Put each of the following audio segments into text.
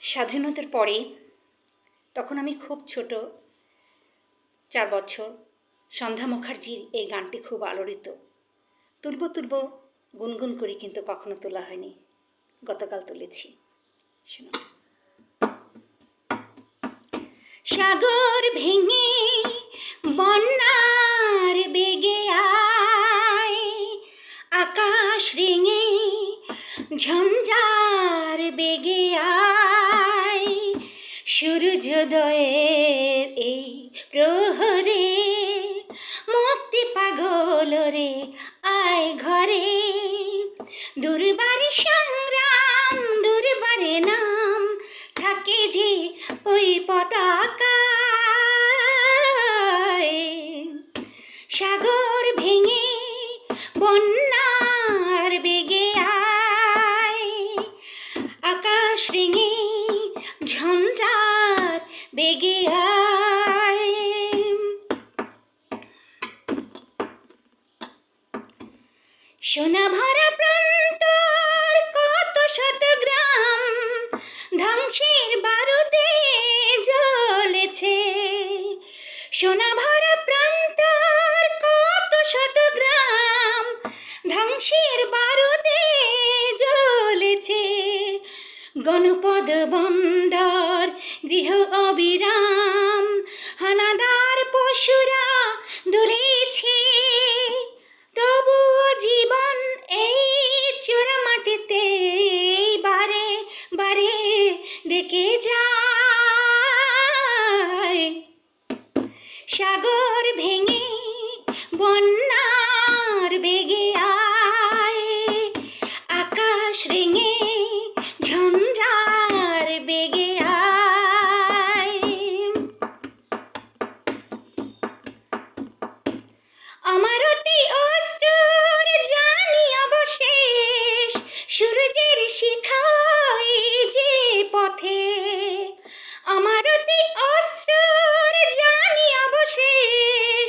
স্বাধীনতার পরে তখন আমি খুব ছোট, 4 বছর। সন্ধ্যা মুখার্জির এই গানটি খুব আলোড়িত। তুলব তুলব গুনগুন করি, কিন্তু কখনো তোলা হয়নি। গতকাল তুলেছি, শুনো। সাগর ভেঙে বন্যার বেগে আয়, আকাশ রেঙে ঝঞ্ঝার বেগে আয়, সূর্যোদয়ের এই প্রহরে মুক্তি পাগল রে আয় ঘরে। দুর্বারে সংগ্রাম, দুর্বারে নাম থাকে যে ওই পতাকায়। সাগর ভেঙে বন্যার বেগে আয়, আকাশ রেঙে ঝঞ্ঝার বেগে আয়। সোনা ভরা প্রান্তর কত শত গ্রাম ধ্বংসের বারুদে জ্বলেছে। সোনা ভরা প্রান্তর কত শত গ্রাম ধ্বংসের বারুদে জ্বলেছে। গণপদ বন্দর গৃহ অবিরাম হানাদার পশুরা দুলেছে। তবুও জীবন এই চোরা মাটিতে বারে বারে ডেকে যায়। সাগর ভেঙে বন্যার বেগে আয়, আকাশ রেঙে ঝঞ্ঝার বেগে আয়। আমার অতি অস্ত্রর জানি অবশেষ, সূর্যের শিখায় যে পথে। আমার অতি অস্ত্রর জানি অবশেষ,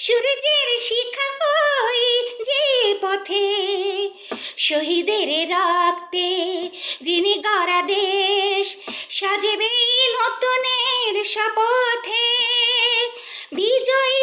সূর্যের শিখায় যে পথে। শহীদের রক্তে ঋণী গড়া দেশ সাজবে নতুনের শপথে। বিজয়